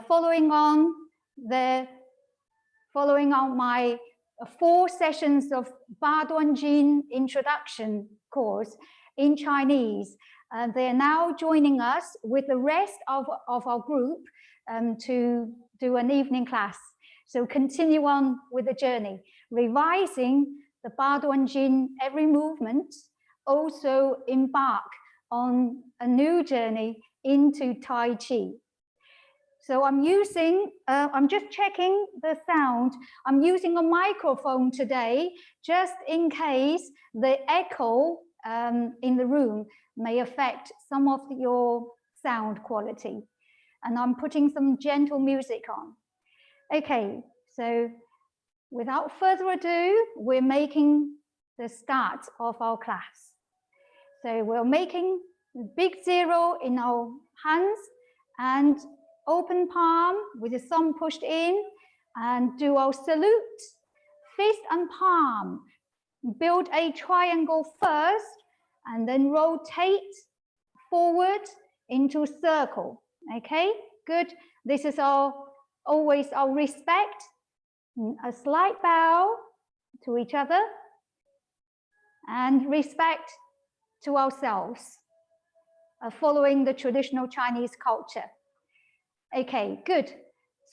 following on my 4 sessions of Duan Jin introduction course in Chinese. They're now joining us with the rest of our group to do an evening class. So continue on with the journey, revising the Duan Jin every movement, also embark on a new journey into Tai Chi. So I'm just checking the sound. I'm using a microphone today, just in case the echo in the room may affect some of your sound quality. And I'm putting some gentle music on. Okay, so without further ado, we're making the start of our class. So we're making a big 0 in our hands and open palm with the thumb pushed in, and do our salute, fist and palm. Build a triangle first and then rotate forward into a circle. Okay, good. This is always our respect. A slight bow to each other and respect to ourselves, following the traditional Chinese culture. Okay, good.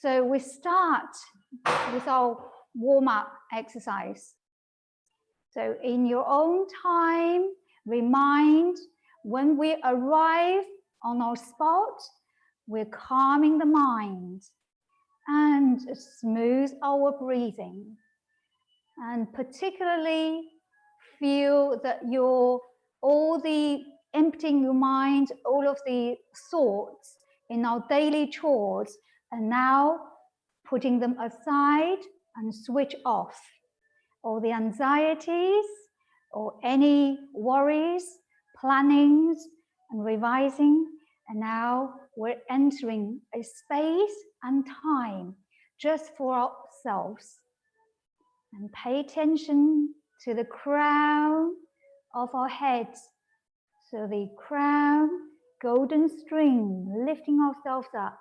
So we start with our warm-up exercise. So in your own time, remind when we arrive on our spot, we're calming the mind and smooth our breathing. And particularly feel that emptying your mind, all of the thoughts in our daily chores, and now putting them aside and switch off. All the anxieties or any worries, plannings and revising, and now we're entering a space and time just for ourselves. And pay attention to the crown of our heads. So the crown, golden string, lifting ourselves up.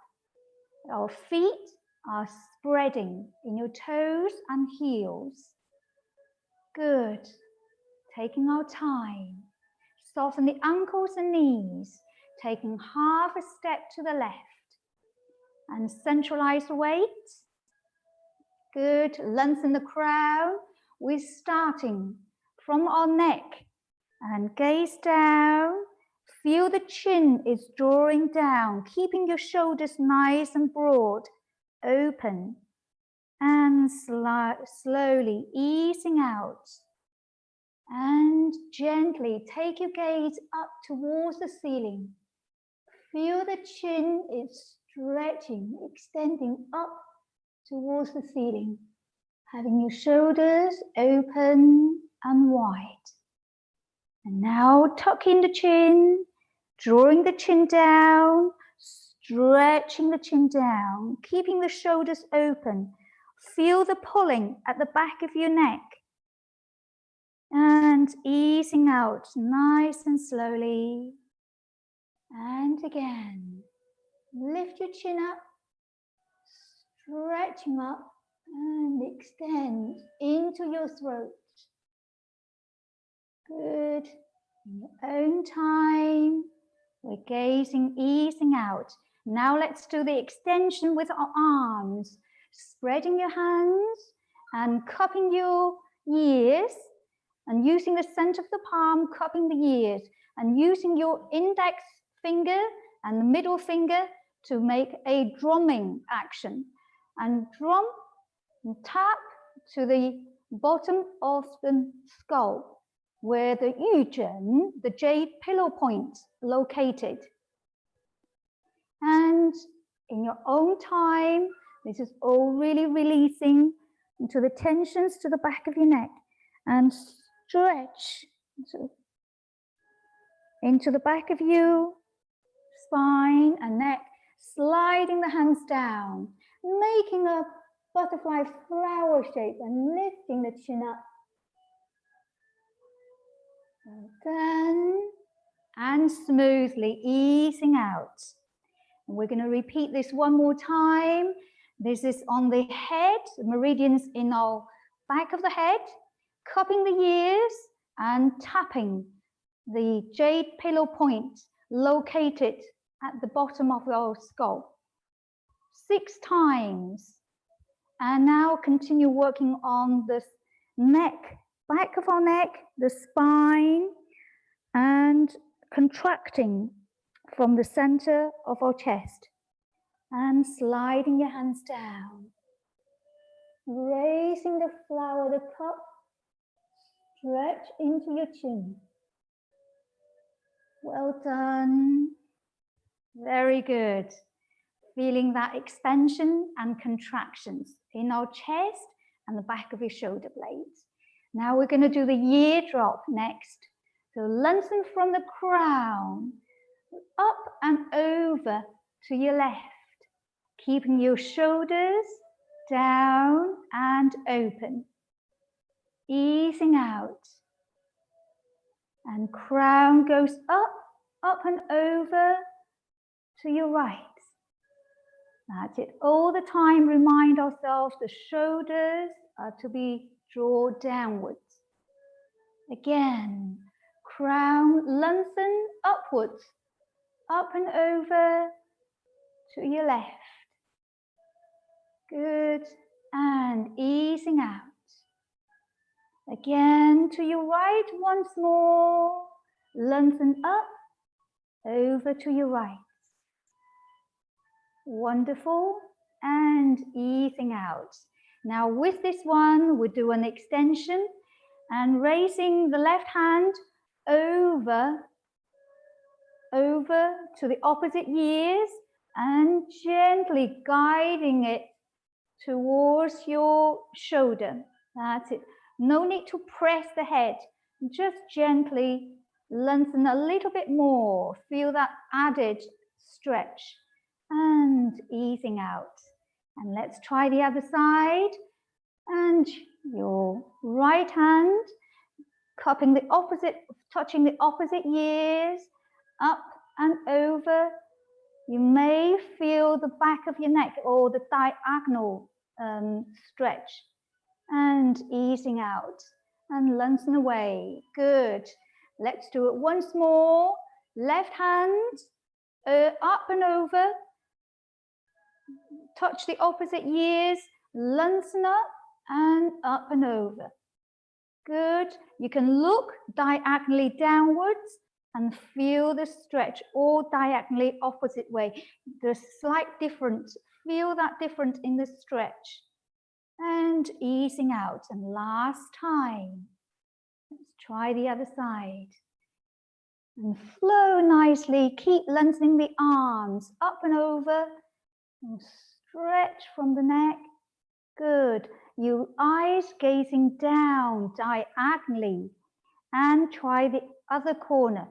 Our feet are spreading in your toes and heels. Good. Taking our time. Soften the ankles and knees, taking half a step to the left. And centralize the weight. Good. Lengthen the crown. We're starting from our neck and gaze down. Feel the chin is drawing down, keeping your shoulders nice and broad, open, and slowly easing out. And gently take your gaze up towards the ceiling. Feel the chin is stretching, extending up towards the ceiling, having your shoulders open and wide. And now tuck in the chin, drawing the chin down, stretching the chin down, keeping the shoulders open. Feel the pulling at the back of your neck. And easing out nice and slowly. And again, lift your chin up, stretching up and extend into your throat. Good. In your own time, we're gazing, easing out. Now let's do the extension with our arms, spreading your hands and cupping your ears, and using the center of the palm, cupping the ears, and using your index finger and the middle finger to make a drumming action. And drum and tap to the bottom of the skull, where the yuzhen, the jade pillow point, located. And in your own time, this is all really releasing into the tensions to the back of your neck, and stretch into the back of your spine and neck, sliding the hands down, making a butterfly flower shape and lifting the chin up. Well done. And smoothly easing out. And we're going to repeat this one more time. This is on the head, the meridians in our back of the head, cupping the ears and tapping the jade pillow point located at the bottom of our skull. 6 times. And now continue working on the neck, back of our neck, the spine, and contracting from the center of our chest. And sliding your hands down. Raising the flower, the cup, stretch into your chin. Well done. Very good. Feeling that expansion and contractions in our chest and the back of your shoulder blades. Now we're going to do the ear drop next. So lengthen from the crown, up and over to your left, keeping your shoulders down and open, easing out. And crown goes up and over to your right. That's it. All the time, remind ourselves the shoulders are to be drawn downwards. Again, crown, lengthen upwards, up and over to your left. Good. And easing out. Again, to your right once more. Lengthen up, over to your right. Wonderful. And easing out. Now with this one, we'll do an extension and raising the left hand over to the opposite ears and gently guiding it towards your shoulder. That's it. No need to press the head. Just gently lengthen a little bit more. Feel that added stretch and easing out. And let's try the other side. And your right hand cupping the opposite, touching the opposite ears, up and over. You may feel the back of your neck or the diagonal stretch and easing out and lengthen away. Good. Let's do it once more. Left hand up and over. Touch the opposite ears, lengthen up and over. Good. You can look diagonally downwards and feel the stretch, or diagonally opposite way. There's slight difference. Feel that difference in the stretch. And easing out. And last time. Let's try the other side. And flow nicely. Keep lengthening the arms up and over. And stretch from the neck. Good. Your eyes gazing down diagonally. And try the other corner.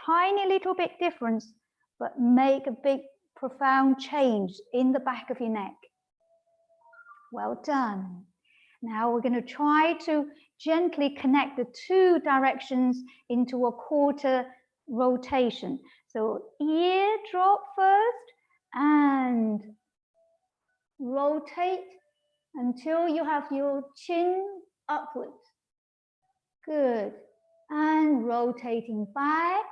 Tiny little bit difference, but make a big profound change in the back of your neck. Well done. Now we're going to try to gently connect the 2 directions into a quarter rotation. So ear drop first and rotate until you have your chin upwards. Good. And rotating back,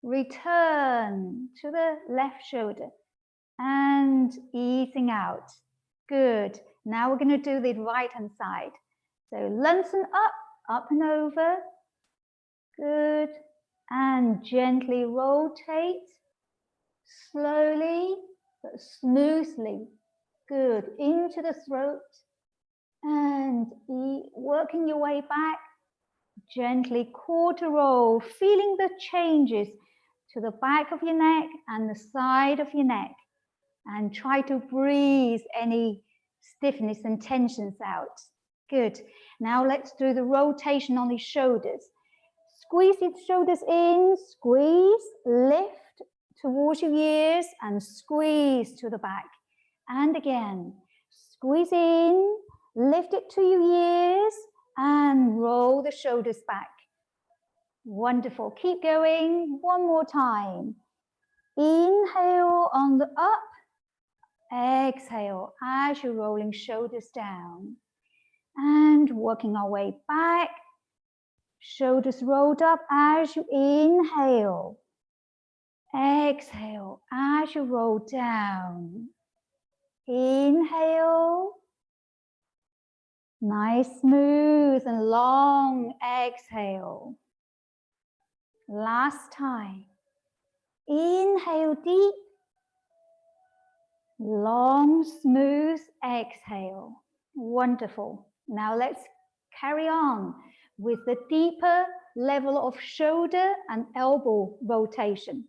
return to the left shoulder and easing out. Good. Now we're going to do the right hand side. So lengthen up and over. Good. And gently rotate, slowly but smoothly. Good. Into the throat and working your way back. Gently quarter roll, feeling the changes to the back of your neck and the side of your neck. And try to breathe any stiffness and tensions out. Good. Now let's do the rotation on the shoulders. Squeeze the shoulders in, squeeze, lift towards your ears and squeeze to the back. And again, squeeze in, lift it to your ears and roll the shoulders back. Wonderful. Keep going. One more time. Inhale on the up. Exhale as you're rolling shoulders down. And working our way back. Shoulders rolled up as you inhale. Exhale as you roll down. Inhale. Nice, smooth and long exhale. Last time. Inhale deep. Long, smooth exhale. Wonderful. Now let's carry on with the deeper level of shoulder and elbow rotation.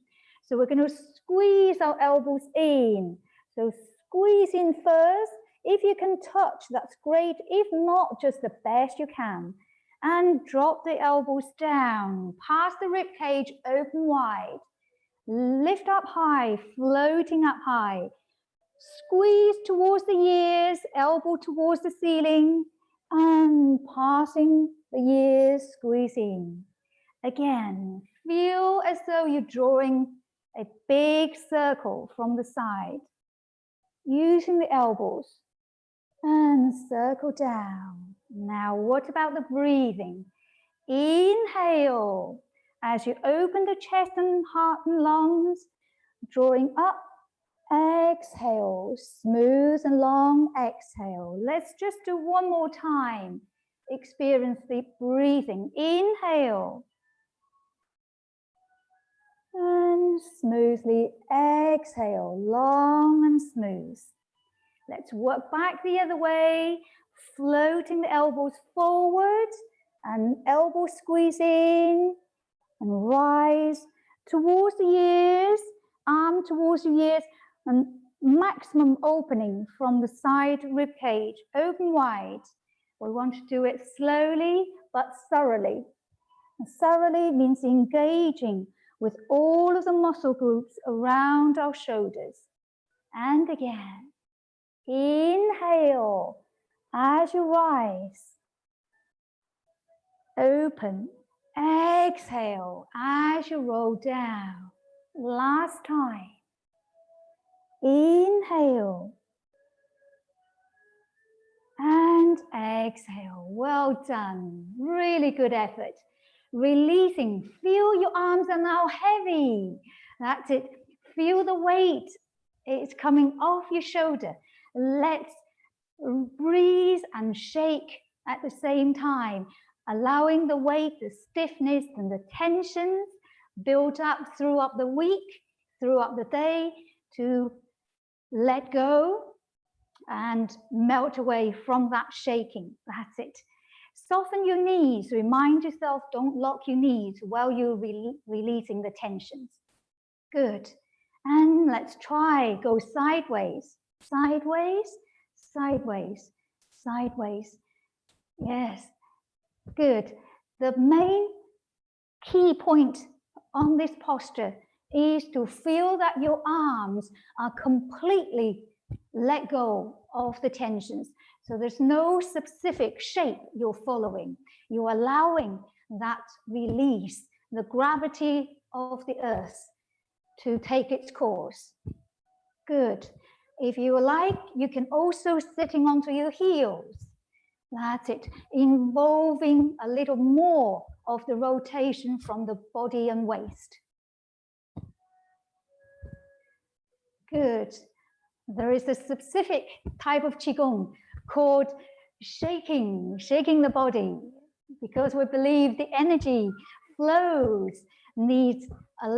So we're going to squeeze our elbows in. So squeeze in first. If you can touch, that's great. If not, just the best you can. And drop the elbows down. Pass the rib cage open wide. Lift up high, floating up high. Squeeze towards the ears, elbow towards the ceiling. And passing the ears, squeezing. Again, feel as though you're drawing a big circle from the side. Using the elbows. And circle down. Now, what about the breathing? Inhale as you open the chest and heart and lungs, drawing up. Exhale, smooth and long exhale. Let's just do one more time. Experience the breathing. Inhale. And smoothly exhale, long and smooth. Let's work back the other way, floating the elbows forward and elbow squeeze in and rise towards the ears, arm towards the ears, and maximum opening from the side rib cage, open wide. We want to do it slowly but thoroughly. And thoroughly means engaging with all of the muscle groups around our shoulders. And again. Inhale as you rise. Open. Exhale as you roll down. Last time. Inhale. And exhale. Well done. Really good effort. Releasing. Feel your arms are now heavy. That's it. Feel the weight. It's coming off your shoulder. Let's breathe and shake at the same time, allowing the weight, the stiffness and the tensions built up throughout the week, throughout the day to let go and melt away from that shaking. That's it. Soften your knees. Remind yourself, don't lock your knees while you're releasing the tensions. Good. And let's try, go sideways. Sideways, sideways, sideways. Yes, good. The main key point on this posture is to feel that your arms are completely let go of the tensions. So there's no specific shape you're following. You're allowing that release, the gravity of the earth to take its course. Good. If you like, you can also sitting onto your heels. That's it, involving a little more of the rotation from the body and waist. Good. There is a specific type of Qigong called shaking the body, because we believe the energy flows needs a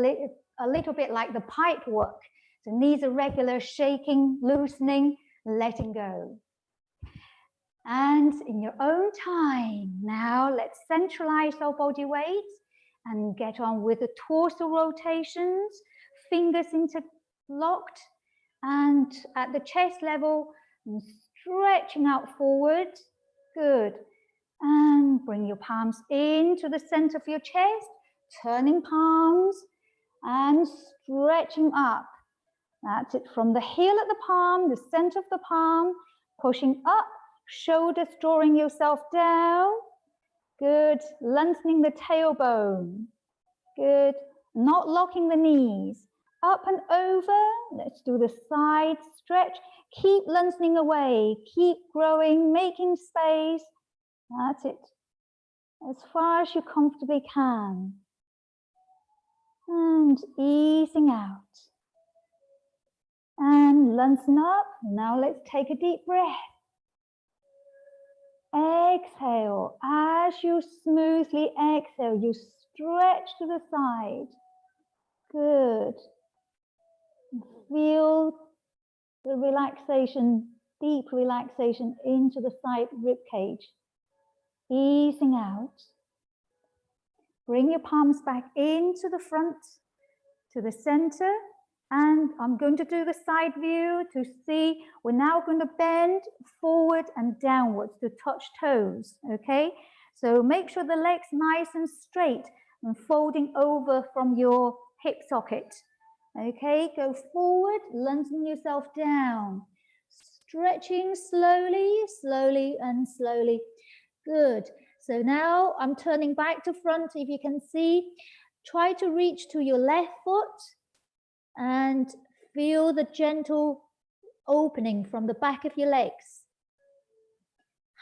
little bit like the pipe work. So needs a regular shaking, loosening, letting go. And in your own time, now let's centralize our body weight and get on with the torso rotations, fingers interlocked, and at the chest level, stretching out forward. Good. And bring your palms into the center of your chest, turning palms and stretching up. That's it, from the heel at the palm, the center of the palm, pushing up, shoulders drawing yourself down. Good, lengthening the tailbone. Good, not locking the knees. up and over. Let's do the side stretch. Keep lengthening away, keep growing, making space. That's it. As far as you comfortably can. And easing out. And lengthen up. Now let's take a deep breath. Exhale. As you smoothly exhale, you stretch to the side. Good. Feel the relaxation, deep relaxation into the side rib cage. Easing out. Bring your palms back into the front, to the center. And I'm going to do the side view to see. We're now going to bend forward and downwards to touch toes, okay? So make sure the legs nice and straight and folding over from your hip socket. Okay, go forward, lengthen yourself down. Stretching slowly, slowly and slowly. Good. So now I'm turning back to front. If you can see, try to reach to your left foot and feel the gentle opening from the back of your legs.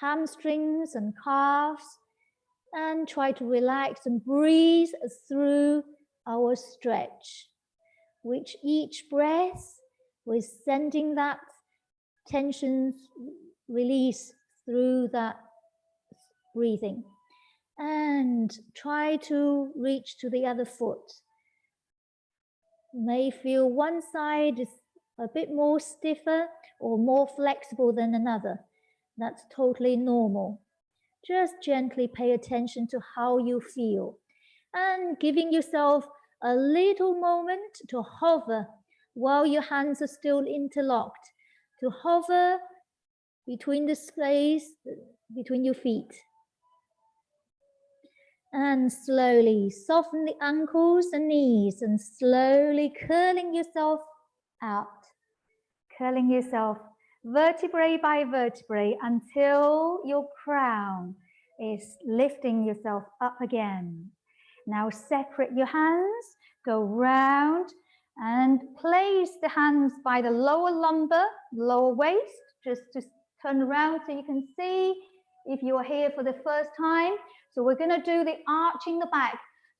Hamstrings and calves. And try to relax and breathe through our stretch. With each breath, we're sending that tension release through that breathing. And try to reach to the other foot. You may feel one side is a bit more stiffer or more flexible than another. That's totally normal. Just gently pay attention to how you feel and giving yourself a little moment to hover while your hands are still interlocked, to hover between the space between your feet. And slowly soften the ankles and knees and slowly curling yourself out, curling yourself vertebrae by vertebrae until your crown is lifting yourself up again. Now separate your hands, go round and place the hands by the lower lumbar, lower waist, just to turn around so you can see if you're here for the first time. So we're going to do the arching the back.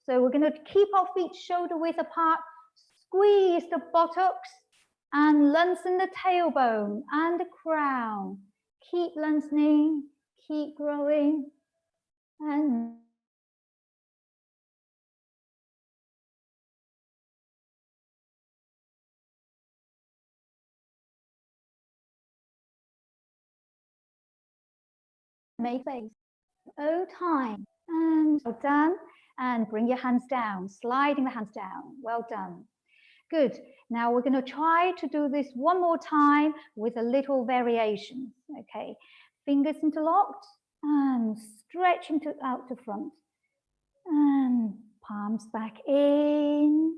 So we're going to keep our feet shoulder width apart, squeeze the buttocks and lengthen the tailbone and the crown. Keep lengthening, keep growing and make face. Oh, time. And well done. And bring your hands down, sliding the hands down. Well done. Good. Now we're going to try to do this one more time with a little variation. Okay. Fingers interlocked and stretching out to front. And palms back in.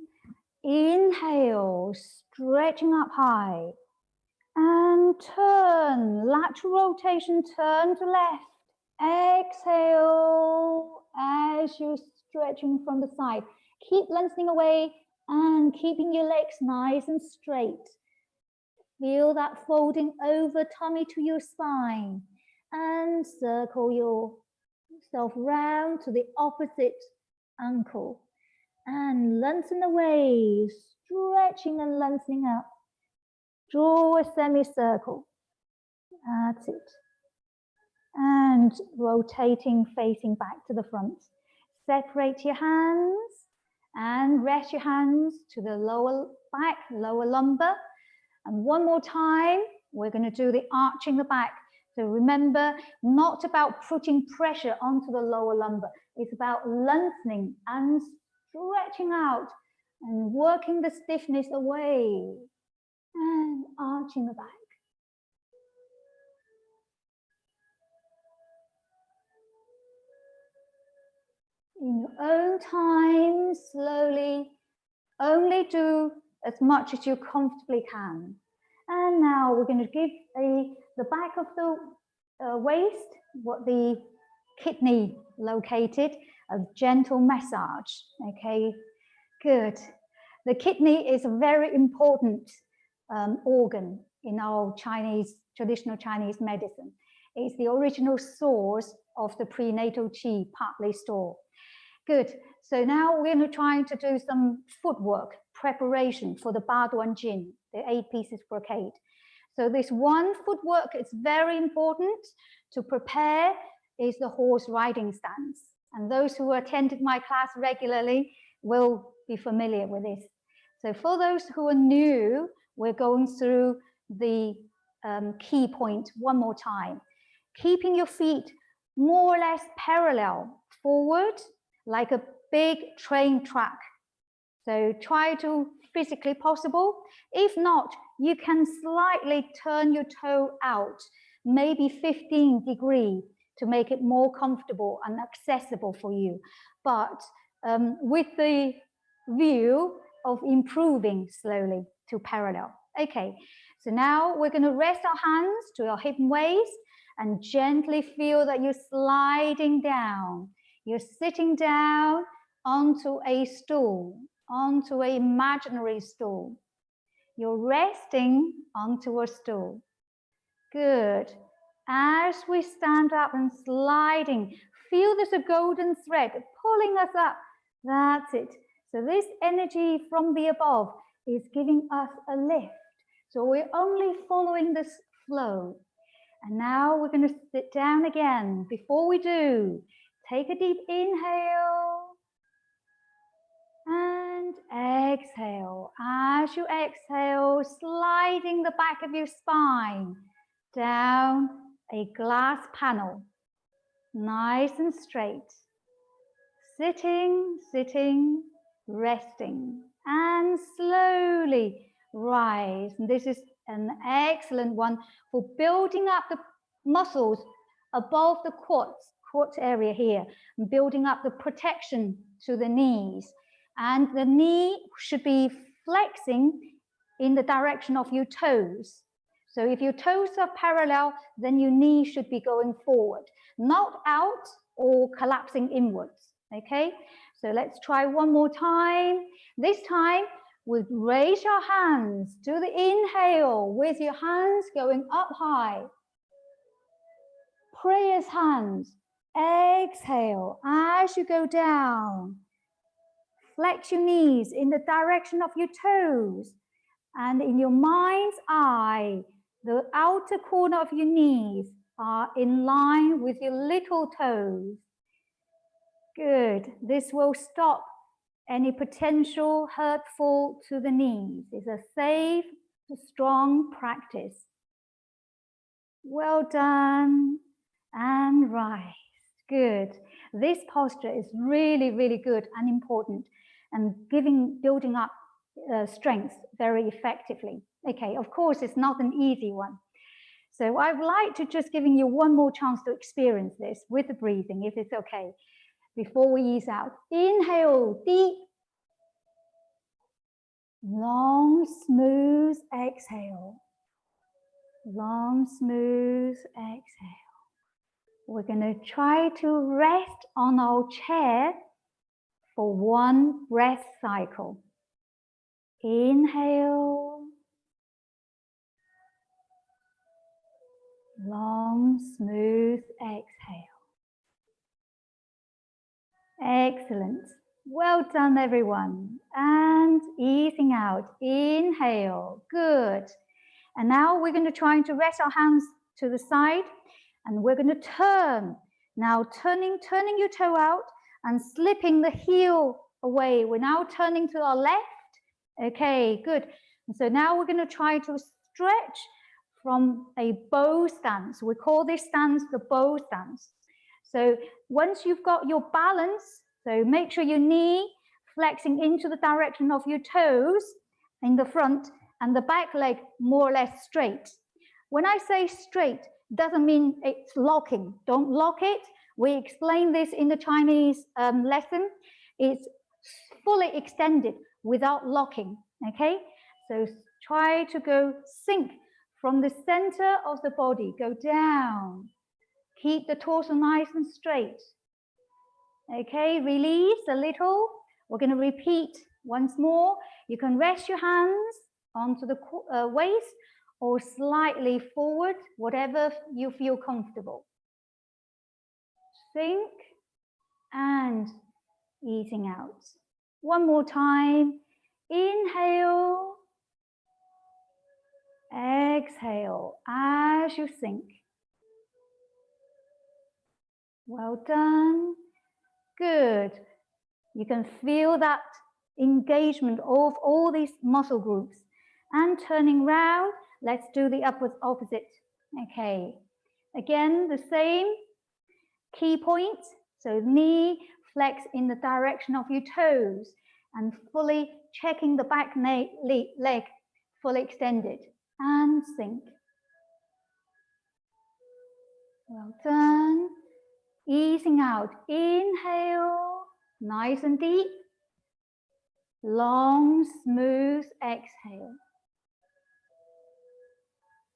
Inhale, stretching up high. And turn, lateral rotation, turn to left. Exhale as you're stretching from the side. Keep lengthening away and keeping your legs nice and straight. Feel that folding over tummy to your spine and circle yourself round to the opposite ankle and lengthen away, stretching and lengthening up. Draw a semicircle. That's it. And rotating, facing back to the front. Separate your hands and rest your hands to the lower back, lower lumbar. And one more time, we're going to do the arching the back. So remember, not about putting pressure onto the lower lumbar. It's about lengthening and stretching out and working the stiffness away and arching the back. In your own time, slowly, only do as much as you comfortably can. And now we're going to give the back of the waist, what the kidney located, a gentle massage. Okay, good. The kidney is a very important organ in our traditional Chinese medicine. It's the original source of the prenatal qi partly stored. Good. So now we're going to try to do some footwork preparation for the Duan Jin, the 8 pieces brocade. So this one footwork is very important to prepare is the horse riding stance. And those who attended my class regularly will be familiar with this. So for those who are new, we're going through the key point one more time. Keeping your feet more or less parallel forward, like a big train track. So try to physically possible. If not, you can slightly turn your toe out, maybe 15 degrees to make it more comfortable and accessible for you. But with the view of improving slowly to parallel. Okay, so now we're going to rest our hands to our hip and waist and gently feel that you're sliding down. You're sitting down onto a stool, onto an imaginary stool. You're resting onto a stool. Good. As we stand up and sliding, feel there's a golden thread pulling us up. That's it. So this energy from the above is giving us a lift. So we're only following this flow. And now we're going to sit down again. Before we do, take a deep inhale and exhale. As you exhale, sliding the back of your spine down a glass panel, nice and straight. Sitting, sitting, resting, and slowly rise. And this is an excellent one for building up the muscles above the quads area here, and building up the protection to the knees. And the knee should be flexing in the direction of your toes. So if your toes are parallel, then your knee should be going forward, not out or collapsing inwards. Okay, so let's try one more time. This time, we'll raise your hands to the inhale with your hands going up high. Prayer's hands. Exhale as you go down. Flex your knees in the direction of your toes. And in your mind's eye, the outer corner of your knees are in line with your little toes. Good. This will stop any potential hurtful to the knees. It's a safe, strong practice. Well done. And rise. Good. This posture is really, really good and important and building up strength very effectively. Okay, of course, it's not an easy one. So I'd like to just giving you one more chance to experience this with the breathing, if it's okay, before we ease out. Inhale, deep. Long, smooth exhale. Long, smooth exhale. We're going to try to rest on our chair for one breath cycle. Inhale. Long, smooth exhale. Excellent. Well done, everyone. And easing out. Inhale. Good. And now we're going to try to rest our hands to the side. And we're going to turn. Now turning your toe out and slipping the heel away. We're now turning to our left. Okay, good. And so now we're going to try to stretch from a bow stance. We call this stance the bow stance. So once you've got your balance, so make sure your knee flexing into the direction of your toes in the front and the back leg more or less straight. When I say straight, doesn't mean it's locking. Don't lock it. We explain this in the Chinese lesson. It's fully extended without locking, okay? So try to go sink from the center of the body, go down. Keep the torso nice and straight. Okay, release a little. We're going to repeat Once more, you can rest your hands onto the waist or slightly forward, whatever you feel comfortable. Sink and easing out. One more time. Inhale. Exhale as you sink. Well done. Good. You can feel that engagement of all these muscle groups. And turning round, let's do the opposite. Okay. Again, the same key point. So knee flex in the direction of your toes and fully checking the back leg fully extended. And sink. Well done. Easing out. Inhale. Nice and deep. Long, smooth exhale.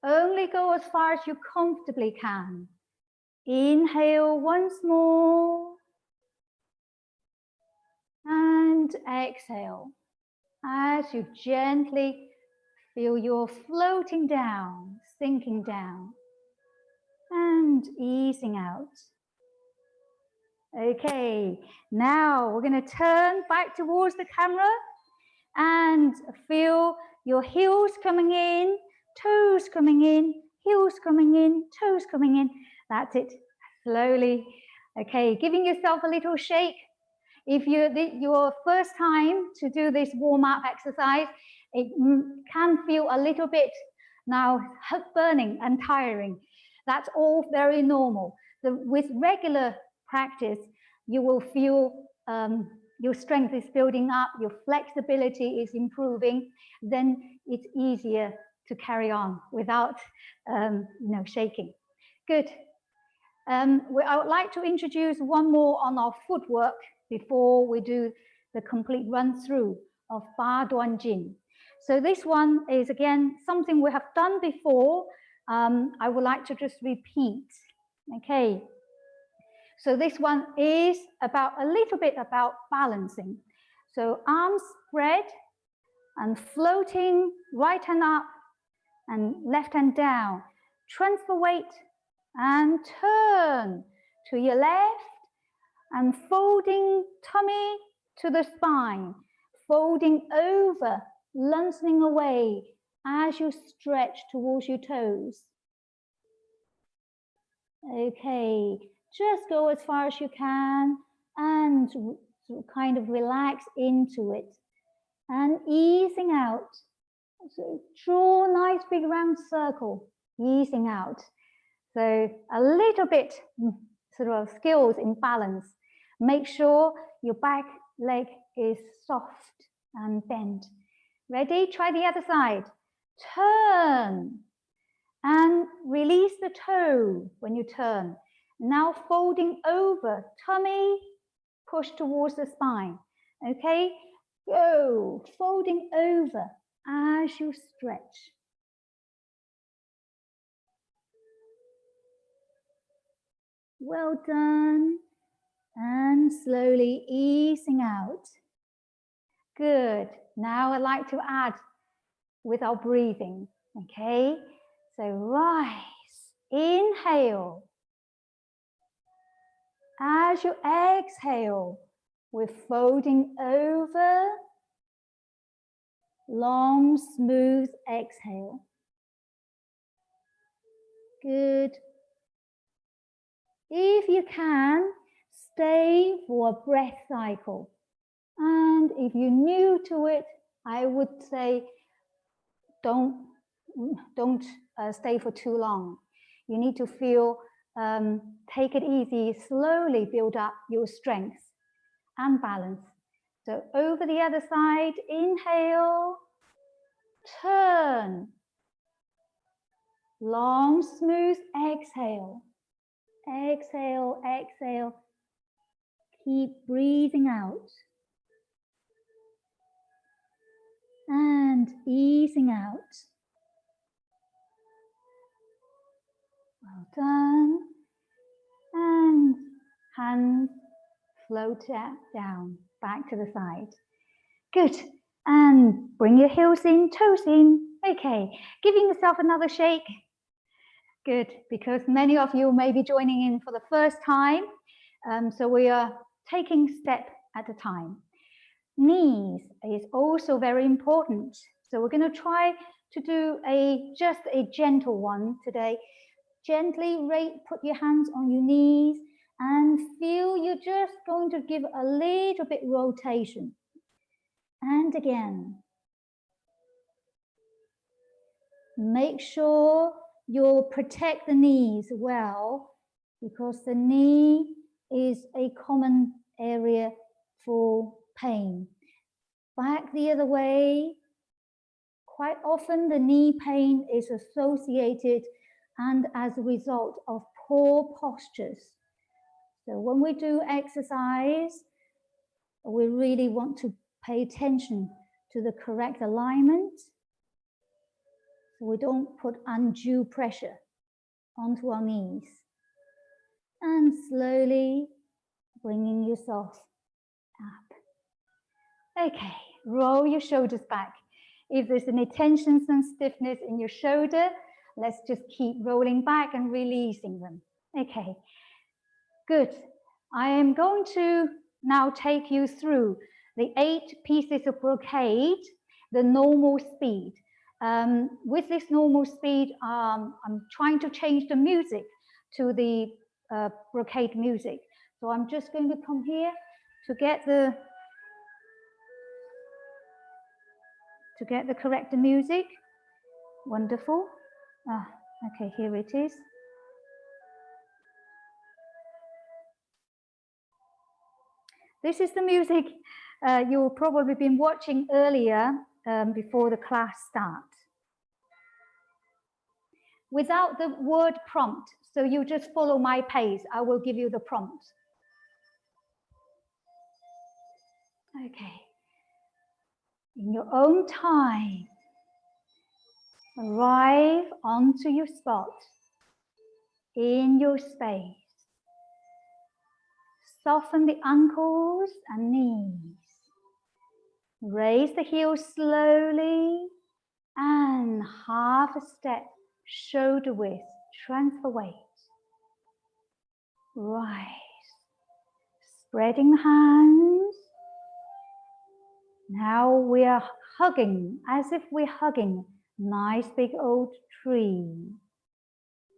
Only go as far as you comfortably can. Inhale once more. And exhale. As you gently feel you're floating down, sinking down. And easing out. Okay, now we're going to turn back towards the camera and feel your heels coming in, toes coming in, heels coming in, toes coming in. That's it, slowly. Okay, giving yourself a little shake. If your first time to do this warm-up exercise, it can feel a little bit now burning and tiring. That's all very normal. With regular practice, you will feel your strength is building up, your flexibility is improving, then it's easier to carry on without shaking. Good. I would like to introduce one more on our footwork before we do the complete run through of Duan Jin. So this one is again something we have done before. I would like to just repeat. Okay. So this one is a little bit about balancing. So arms spread and floating, right hand up and left hand down. Transfer weight and turn to your left and folding tummy to the spine. Folding over, lengthening away as you stretch towards your toes. Okay. Just go as far as you can and kind of relax into it. And easing out. So draw a nice big round circle, easing out. So a little bit sort of skills in balance. Make sure your back leg is soft and bent. Ready? Try the other side. Turn and release the toe when you turn. Now folding over, tummy, push towards the spine. Okay, go, folding over as you stretch. Well done. And slowly easing out. Good. Now I'd like to add with our breathing. Okay, so rise, inhale. As you exhale, we're folding over, long, smooth exhale. Good. If you can, stay for a breath cycle. And if you're new to it, I would say don't stay for too long. You need to feel, take it easy, slowly build up your strength and balance. So over the other side, inhale, turn, long, smooth exhale, exhale, exhale, keep breathing out and easing out. Well done. And hands float down, back to the side. Good. And bring your heels in, toes in. Okay. Giving yourself another shake. Good, because many of you may be joining in for the first time. So we are taking step at a time. Knees is also very important. So we're going to try to do just a gentle one today. Gently put your hands on your knees and feel you're just going to give a little bit rotation. And again. Make sure you protect the knees well, because the knee is a common area for pain. Back the other way. Quite often the knee pain is associated and as a result of poor postures. So when we do exercise, we really want to pay attention to the correct alignment, so we don't put undue pressure onto our knees. And slowly bringing yourself up. Okay, roll your shoulders back. If there's any tension and stiffness in your shoulder, let's just keep rolling back and releasing them. Okay, good. I am going to now take you through the 8 pieces of brocade, the normal speed. With this normal speed, I'm trying to change the music to the brocade music. So I'm just going to come here to get the correct music. Wonderful. Okay, here it is. This is the music you've probably been watching earlier before the class starts. Without the word prompt, so you just follow my pace. I will give you the prompt. Okay. In your own time, arrive onto your spot in your space. Soften the ankles and knees. Raise the heels slowly and half a step, shoulder width, transfer weight. Rise. Spreading the hands. Now we are hugging, as if we're hugging a nice big old tree.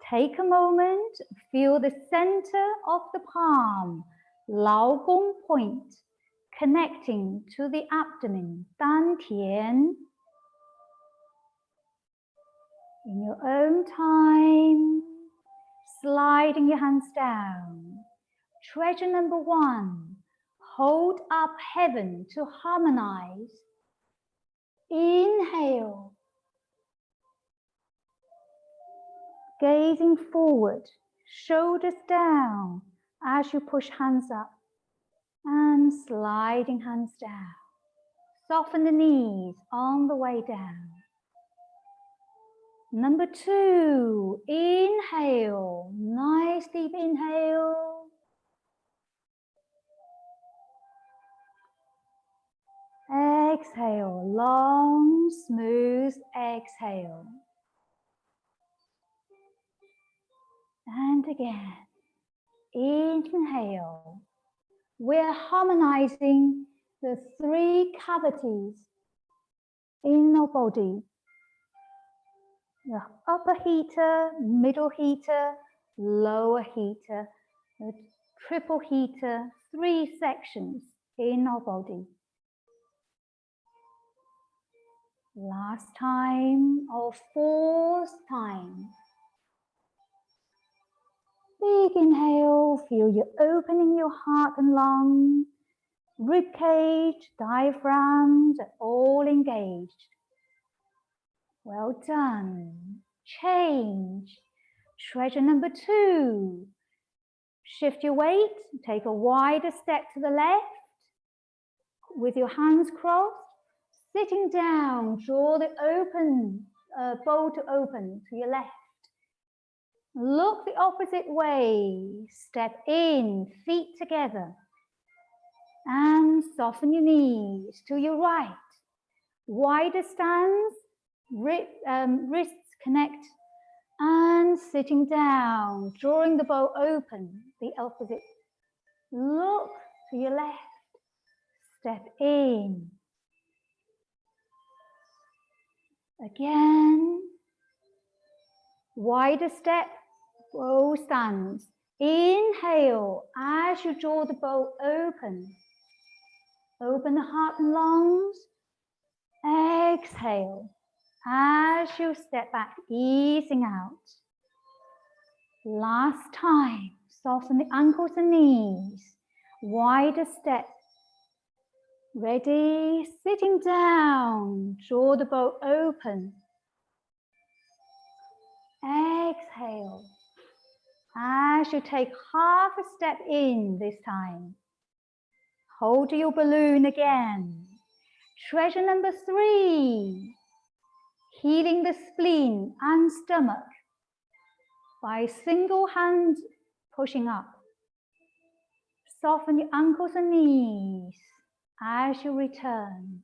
Take a moment, feel the center of the palm, Lao Gong point, connecting to the abdomen, Dan Tian. In your own time, sliding your hands down. Treasure number 1, hold up heaven to harmonize. Inhale. Gazing forward, shoulders down as you push hands up and sliding hands down. Soften the knees on the way down. Number 2, inhale, nice deep inhale. Exhale, long, smooth exhale. And again, inhale. We're harmonizing the 3 cavities in our body. The upper heater, middle heater, lower heater, the triple heater, 3 sections in our body. Last time, or 4th time. Big inhale, feel you opening your heart and lungs, rib cage, diaphragms are all engaged. Well done. Change. Treasure number 2. Shift your weight, take a wider step to the left with your hands crossed. Sitting down, draw the bowl to open to your left. Look the opposite way. Step in, feet together. And soften your knees to your right. Wider stance, wrists connect, and sitting down, drawing the bow open, the opposite. Look to your left, step in. Again, wider step, bow stance. Inhale as you draw the bow open. Open the heart and lungs. Exhale as you step back, easing out. Last time, soften the ankles and knees. Wider step. Ready, sitting down. Draw the bow open. Exhale as you take half a step in this time. Hold your balloon again. Treasure number 3, healing the spleen and stomach by single hand pushing up. Soften your ankles and knees as you return.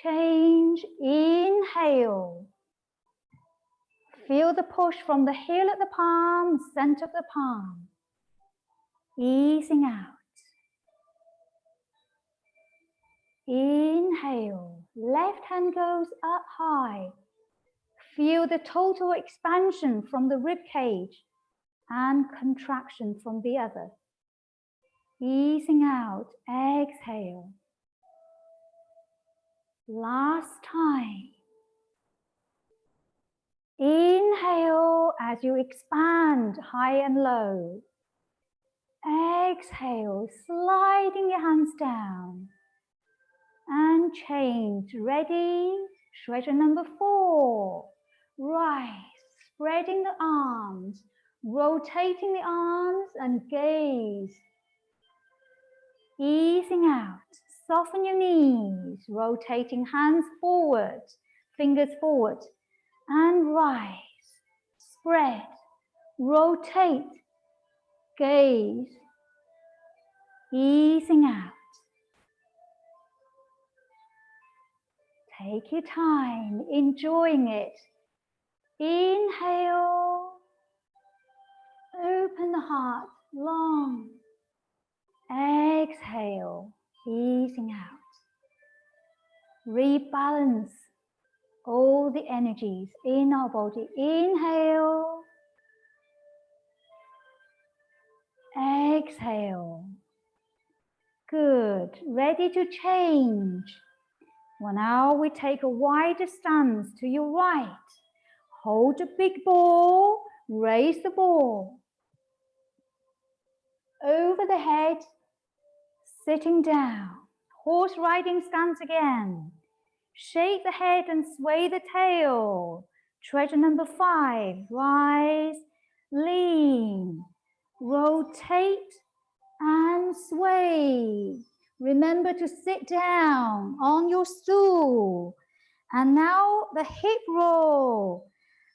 Change, inhale. Feel the push from the heel at the palm, center of the palm. Easing out. Inhale, left hand goes up high. Feel the total expansion from the rib cage and contraction from the other. Easing out, exhale. Last time. Inhale as you expand high and low. Exhale, sliding your hands down. And change. Ready? Treasure number 4. Rise, spreading the arms, rotating the arms and gaze. Easing out. Soften your knees, rotating hands forward, fingers forward. And rise, spread, rotate, gaze. Easing out. Take your time, enjoying it. Inhale. Open the heart long. Exhale, easing out. Rebalance all the energies in our body. Inhale. Exhale. Good. Ready to change. Well, now we take a wider stance to your right. Hold a big ball, raise the ball. Over the head, sitting down. Horse riding stance again. Shake the head and sway the tail. Treasure number 5, rise, lean, rotate and sway. Remember to sit down on your stool. And now the hip roll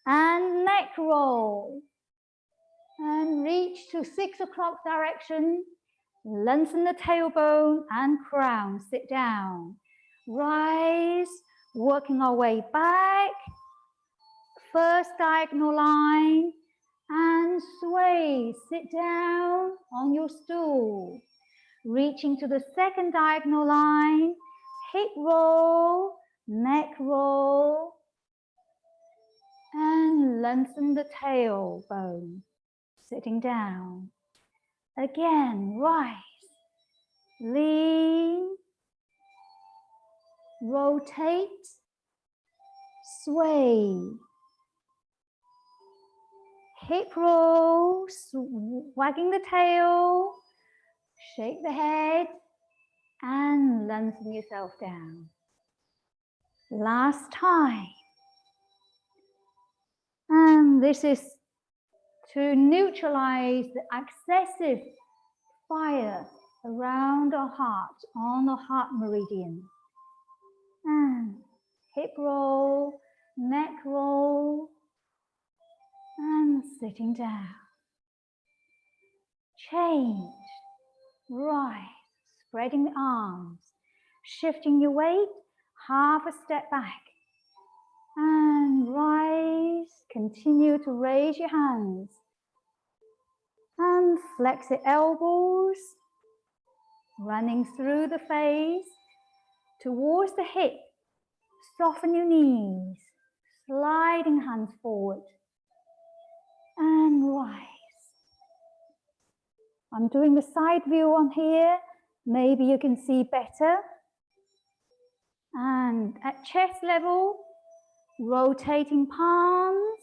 and neck roll. And reach to 6 o'clock direction. Lengthen the tailbone and crown. Sit down. Rise, working our way back. First diagonal line. And sway. Sit down on your stool. Reaching to the second diagonal line, hip roll, neck roll, and lengthen the tailbone, sitting down. Again, rise, lean, rotate, sway, hip roll, wagging the tail, shake the head and lengthen yourself down. Last time. And this is to neutralize the excessive fire around our heart, on the heart meridian. And hip roll, neck roll, and sitting down. Change. Rise, spreading the arms, shifting your weight, half a step back. And rise, continue to raise your hands. And flex the elbows, running through the face towards the hip. Soften your knees, sliding hands forward. And rise. I'm doing the side view on here. Maybe you can see better. And at chest level, rotating palms,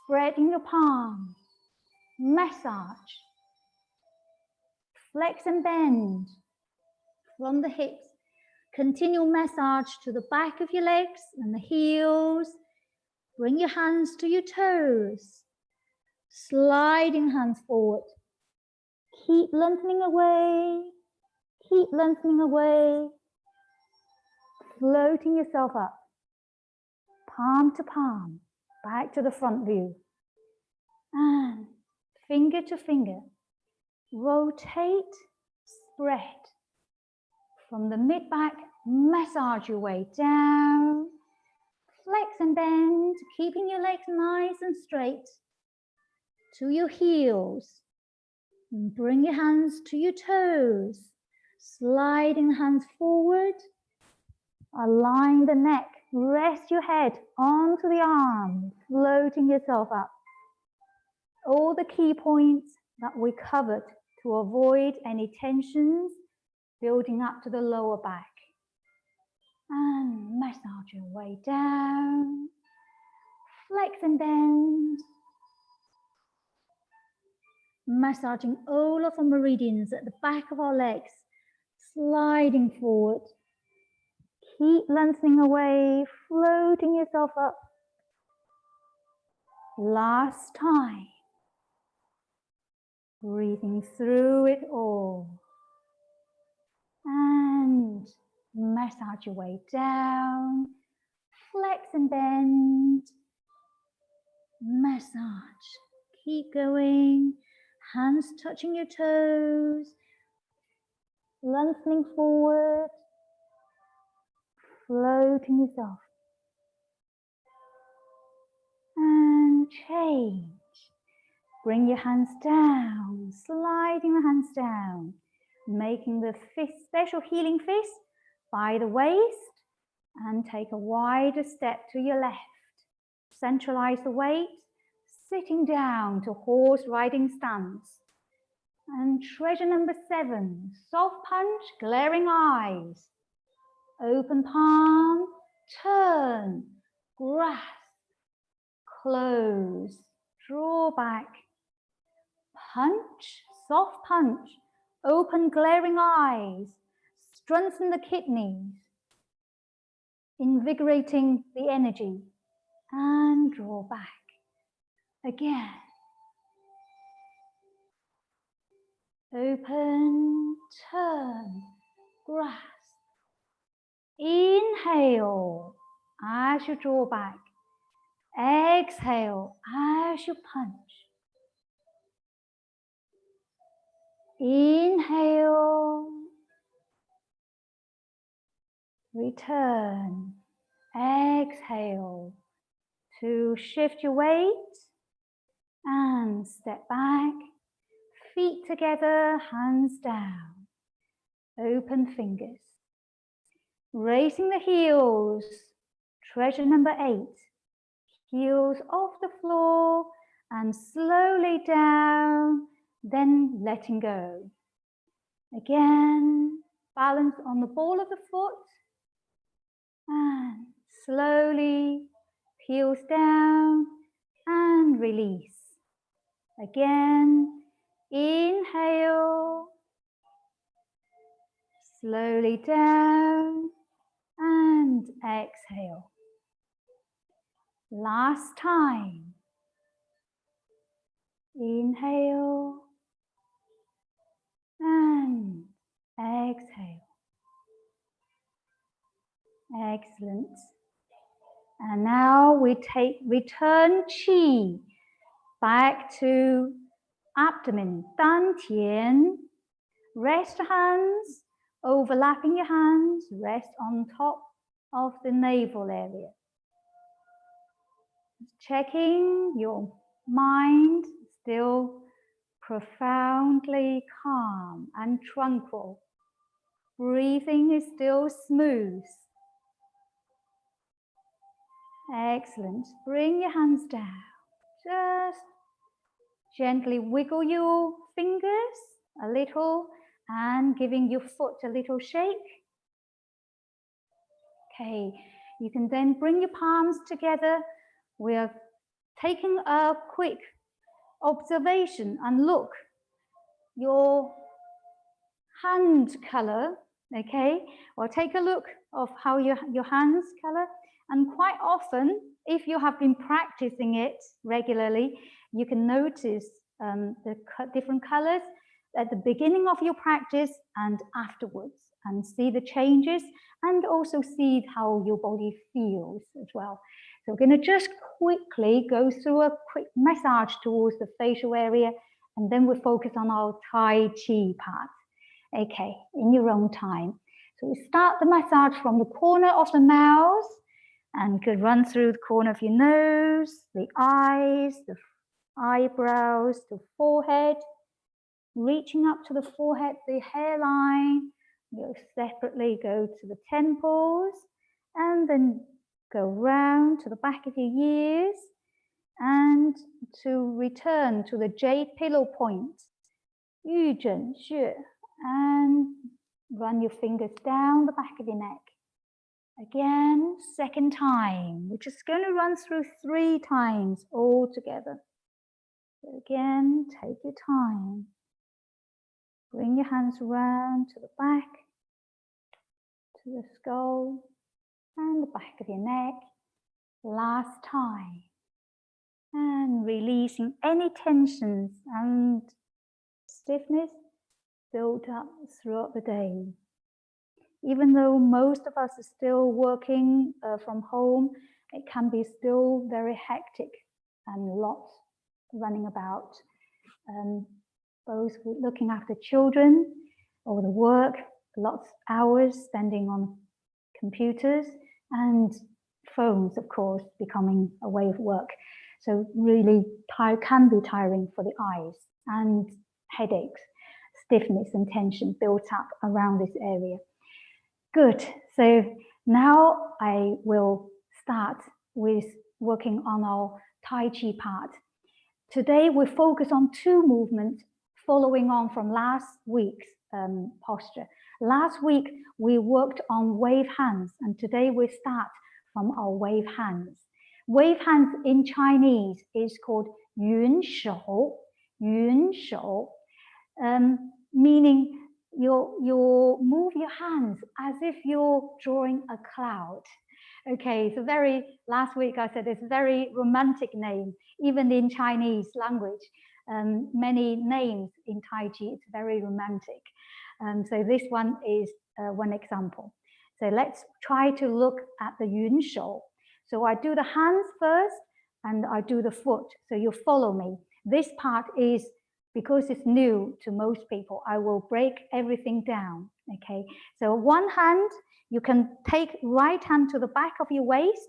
spreading your palms, massage, flex and bend from the hips. Continue massage to the back of your legs and the heels. Bring your hands to your toes, sliding hands forward. Keep lengthening away, keep lengthening away, floating yourself up, palm to palm, back to the front view. And finger to finger, rotate, spread. From the mid-back, massage your way down, flex and bend, keeping your legs nice and straight to your heels. And bring your hands to your toes, sliding the hands forward. Align the neck, rest your head onto the arm, floating yourself up. All the key points that we covered to avoid any tensions building up to the lower back. And massage your way down, flex and bend. Massaging all of our meridians at the back of our legs, sliding forward. Keep lengthening away, floating yourself up. Last time. Breathing through it all. And massage your way down, flex and bend. Massage. Keep going. Hands touching your toes, lengthening forward, floating yourself. And change. Bring your hands down, sliding the hands down, making the fist, special healing fist by the waist, and take a wider step to your left. Centralize the weight. Sitting down to horse riding stance. And treasure number 7, soft punch, glaring eyes. Open palm, turn, grasp, close, draw back. Punch, soft punch, open glaring eyes, strengthen the kidneys, invigorating the energy, and draw back. Again. Open, turn, grasp. Inhale as you draw back. Exhale as you punch. Inhale. Return. Exhale to shift your weight. And step back, feet together, hands down, open fingers. Raising the heels, treasure number 8. Heels off the floor and slowly down, then letting go. Again, balance on the ball of the foot and slowly heels down and release. Again, inhale, slowly down and exhale. Last time. Inhale and exhale. Excellent. And now we return Qi back to abdomen, 丹田, Rest hands, overlapping your hands, rest on top of the navel area. Checking your mind still profoundly calm and tranquil. Breathing is still smooth. Excellent. Bring your hands down. Just gently wiggle your fingers a little and giving your foot a little shake. Okay, you can then bring your palms together. We are taking a quick observation and look. Your hand color, okay? Or take a look of how your hands color. And quite often, if you have been practicing it regularly, you can notice the different colors at the beginning of your practice and afterwards, and see the changes and also see how your body feels as well. So we're going to just quickly go through a quick massage towards the facial area, and then we'll focus on our Tai Chi part. Okay, in your own time. So we start the massage from the corner of the mouth, and you could run through the corner of your nose, the eyes, the eyebrows, the forehead, reaching up to the forehead, the hairline. You'll separately go to the temples, and then go round to the back of your ears, and to return to the jade pillow point, 玉枕穴, and run your fingers down the back of your neck. Again, second time. We're just going to run through 3 times all together. So again, take your time. Bring your hands around to the back, to the skull, and the back of your neck. Last time. And releasing any tensions and stiffness built up throughout the day. Even though most of us are still working from home, it can be still very hectic and lots running about. Both looking after children or the work, lots of hours spending on computers, and phones, of course, becoming a way of work. So really can be tiring for the eyes, and headaches, stiffness and tension built up around this area. Good. So now I will start with working on our Tai Chi part. Today we focus on 2 movements following on from last week's posture. Last week we worked on wave hands, and today we start from our wave hands. Wave hands in Chinese is called 云手, 云手, meaning you move your hands as if you're drawing a cloud. Okay, so last week I said it's a very romantic name, even in Chinese language. Many names in Tai Chi, it's very romantic. So this one is one example. So let's try to look at the yun shou. So I do the hands first, and I do the foot. So you follow me. This part is, because it's new to most people, I will break everything down, okay? So one hand, you can take right hand to the back of your waist,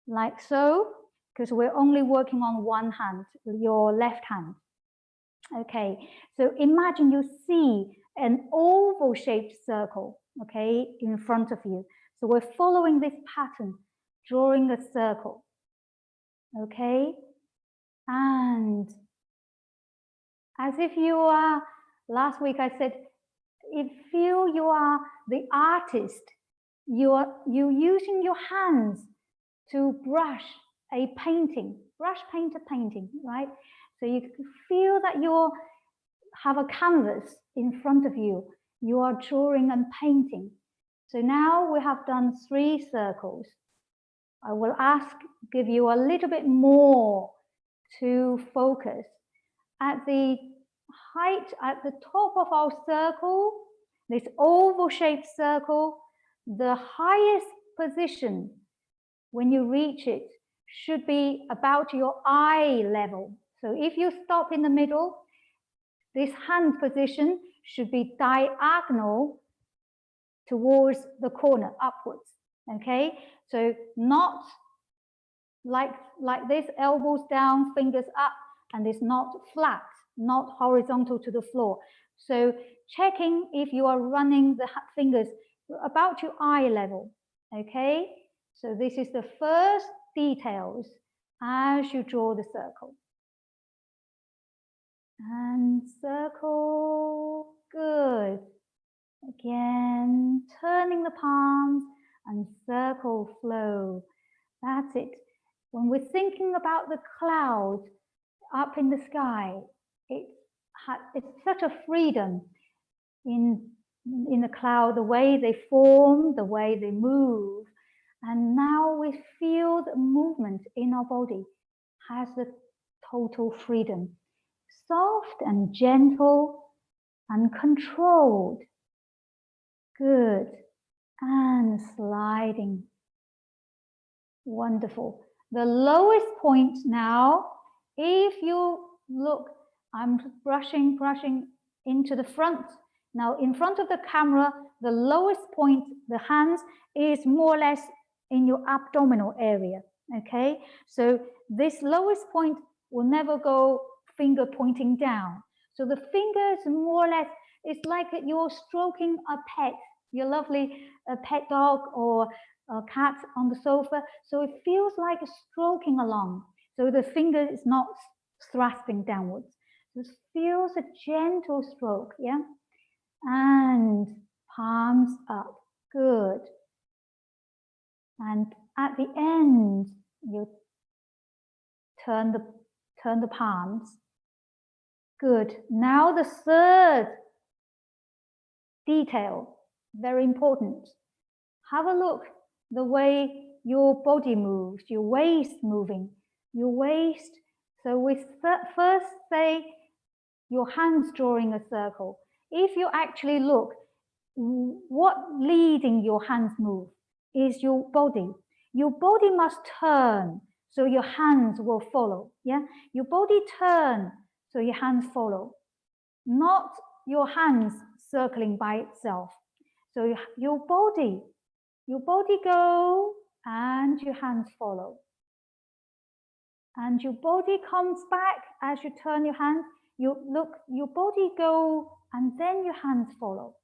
like so, because we're only working on one hand, your left hand. Okay, so imagine you see an oval shaped circle, okay, in front of you. So we're following this pattern, drawing a circle, okay? And as if you are, last week I said, if you are the artist, you're using your hands to brush a painting, brush paint a painting, right? So you feel that you have a canvas in front of you. You are drawing and painting. So now we have done 3 circles. I will give you a little bit more to focus. At the height, at the top of our circle, this oval shaped circle, the highest position when you reach it should be about your eye level. So if you stop in the middle, this hand position should be diagonal towards the corner, upwards. Okay, so not like this, elbows down, fingers up, and it's not flat, not horizontal to the floor. So checking if you are running the fingers about your eye level. Okay, so this is the first details as you draw the circle. And circle, good. Again, turning the palms and circle flow. That's it. When we're thinking about the clouds up in the sky, it's such a freedom in the cloud, the way they form, the way they move. And now we feel the movement in our body has the total freedom. Soft and gentle and controlled. Good. And sliding. Wonderful. The lowest point now, if you look, I'm brushing into the front. Now, in front of the camera, the lowest point, the hands, is more or less in your abdominal area. Okay, so this lowest point will never go finger pointing down. So the fingers more or less, it's like you're stroking a pet, your lovely pet dog or a cat on the sofa. So it feels like stroking along. So the finger is not thrusting downwards. It feels a gentle stroke, yeah? And palms up, good. And at the end, you turn the palms. Good. Now the third detail, very important. Have a look the way your body moves, your waist moving, your waist. So we first say your hands drawing a circle. If you actually look, what leading your hands move is your body. Your body must turn, so your hands will follow. Yeah, your body turn, so your hands follow. Not your hands circling by itself. So your body go and your hands follow. And your body comes back as you turn your hands. You look, your body go and then your hands follow.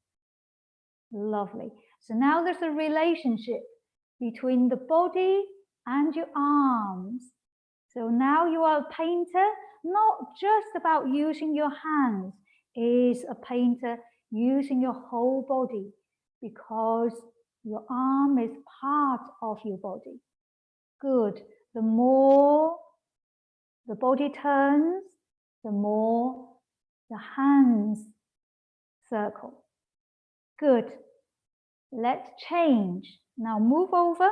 Lovely. So now there's a relationship between the body and your arms. So now you are a painter, not just about using your hands, is a painter using your whole body, because your arm is part of your body. Good. The more the body turns, the more the hands circle. Good. Let's change. Now move over.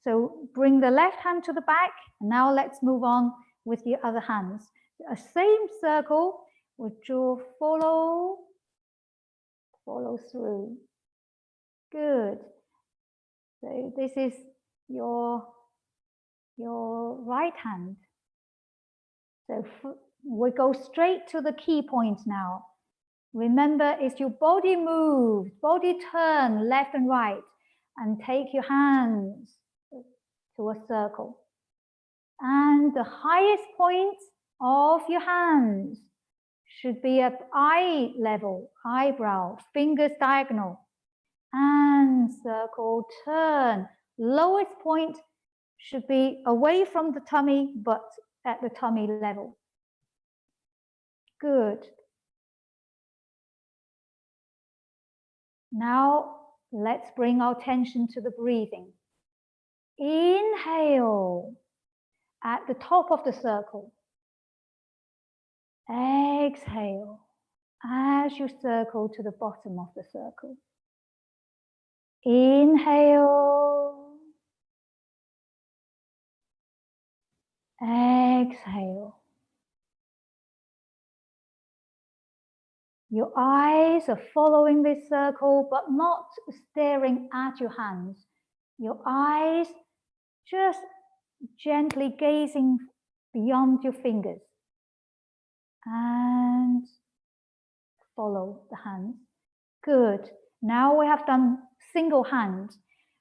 So bring the left hand to the back. Now let's move on with the other hands. A same circle, we draw, follow through. Good. So this is your right hand. So we go straight to the key point now. Remember, it's your body moves, body turn left and right, and take your hands to a circle. And the highest point of your hands should be at eye level, eyebrow, fingers diagonal. And circle, turn. Lowest point should be away from the tummy, but at the tummy level. Good. Now, let's bring our attention to the breathing. Inhale at the top of the circle. Exhale as you circle to the bottom of the circle. Inhale. Exhale. Your eyes are following this circle, but not staring at your hands. Your eyes just gently gazing beyond your fingers. And follow the hands. Good. Now we have done single hand.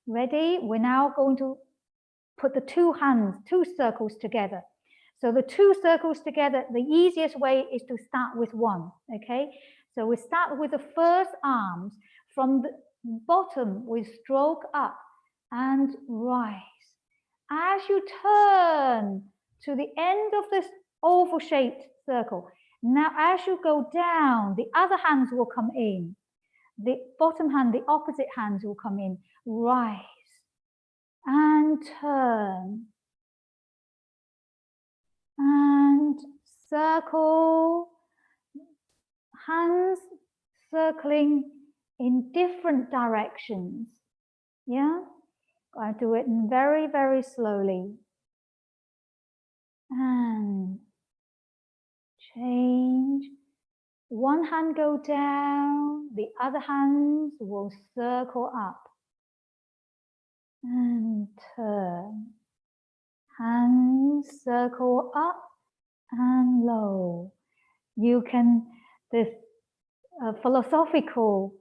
Ready? We're now going to put the two hands, two circles together. So the two circles together, the easiest way is to start with one, okay? So we start with the first arms. From the bottom, we stroke up and rise. As you turn to the end of this oval-shaped circle, now as you go down, the other hands will come in. The bottom hand, the opposite hands will come in. Rise and turn. And circle, hands circling in different directions. Yeah, I do it very, very slowly. And change. One hand go down, the other hands will circle up. And turn. Hands circle up and low. You can, this philosophical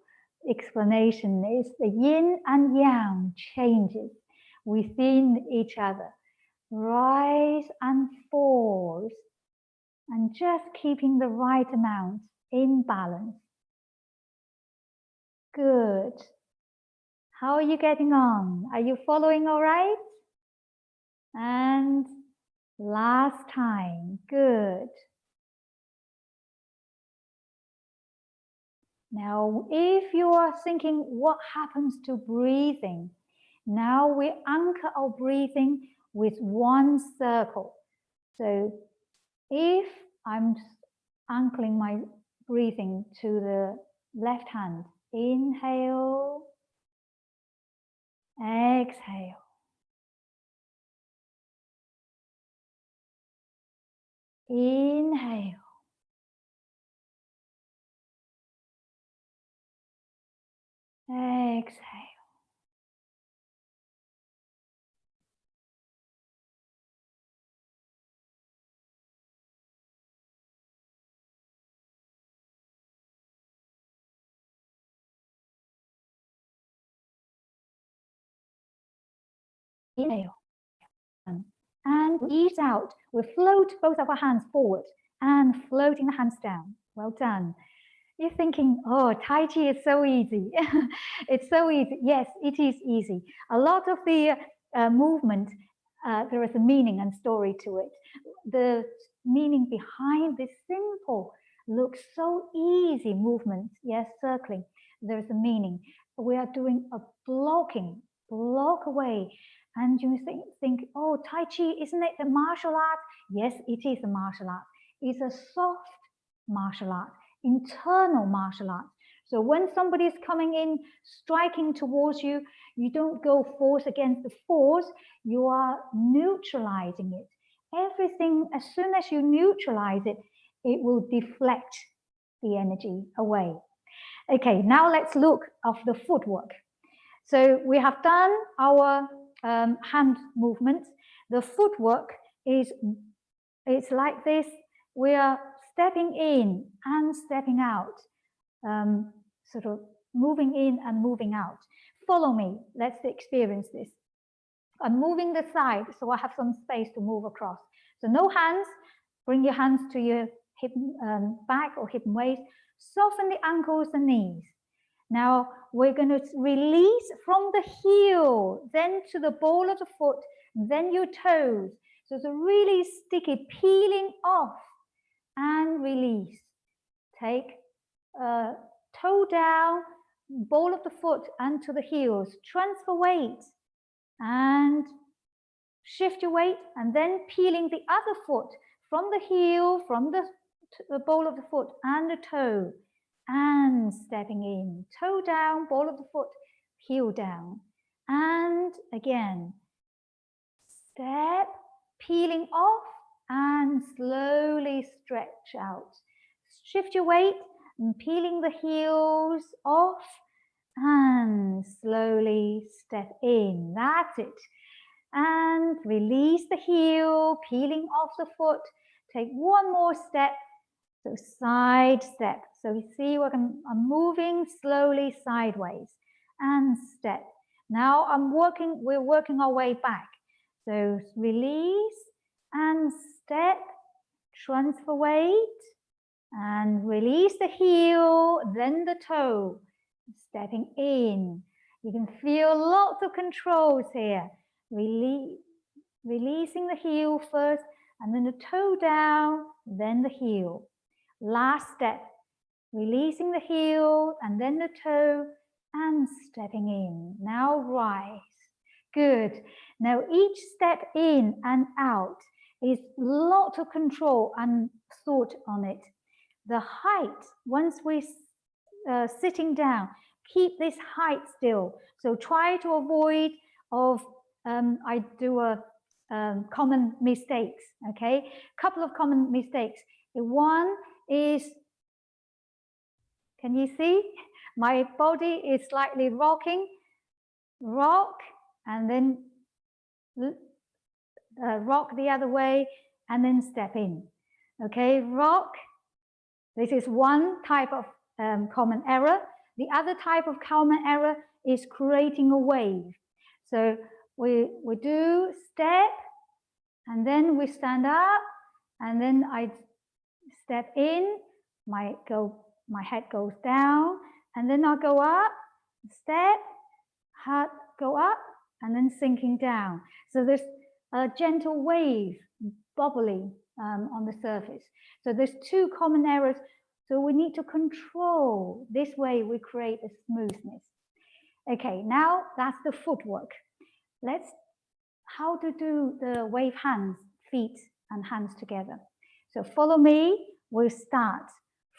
explanation is the yin and yang changes within each other. Rise and falls, and just keeping the right amount in balance. Good. How are you getting on? Are you following all right? And last time. Good. Now, if you are thinking, what happens to breathing? Now we anchor our breathing with one circle. So if I'm anchoring my breathing to the left hand, inhale, exhale. Inhale. Exhale. Inhale. And ease out. We float both of our hands forward and floating the hands down. Well done. You're thinking, oh, Tai Chi is so easy. It's so easy. Yes, it is easy. A lot of the movement, there is a meaning and story to it. The meaning behind this simple, looks so easy movement, yes, circling, there's a meaning. We are doing a block away. And you think, oh, Tai Chi, isn't it a martial art? Yes, it is a martial art. It's a soft martial art, internal martial art. So when somebody is coming in, striking towards you, you don't go force against the force, you are neutralizing it. Everything, as soon as you neutralize it, it will deflect the energy away. Okay, now let's look at the footwork. So we have done our hand movements. The footwork is, it's like this. We are stepping in and stepping out, sort of moving in and moving out. Follow me, let's experience this. I'm moving the side, so I have some space to move across. So no hands, bring your hands to your hip, back or hip and waist. Soften the ankles and knees. Now we're going to release from the heel, then to the ball of the foot, then your toes. So it's a really sticky, peeling off and release. Take toe down, ball of the foot and to the heels. Transfer weight and shift your weight, and then peeling the other foot from the heel, from the ball of the foot and the toe, and stepping in, toe down, ball of the foot, heel down, and again, step, peeling off and slowly stretch out. Shift your weight and peeling the heels off and slowly step in. That's it. And release the heel, peeling off the foot. Take one more step So side step. So you see I'm moving slowly sideways and step. Now we're working our way back. So release and step, transfer weight and release the heel, then the toe, stepping in. You can feel lots of controls here. Releasing the heel first and then the toe down, then the heel. Last step, releasing the heel and then the toe and stepping in. Now rise. Good. Now each step in and out is lot of control and thought on it. The height, once we're sitting down, keep this height still. So try to avoid of, I do a common mistakes, okay? Couple of common mistakes. One is, can you see? My body is slightly rocking, rock, and then rock the other way, and then step in. Okay, rock. This is one type of common error. The other type of common error is creating a wave. So we do step, and then we stand up, and then I step in, my head goes down, and then I'll go up, step, heart go up, and then sinking down. So there's a gentle wave, bubbling on the surface. So there's two common errors. So we need to control. This way we create a smoothness. Okay, now that's the footwork. How to do the wave hands, feet and hands together. So follow me, we'll start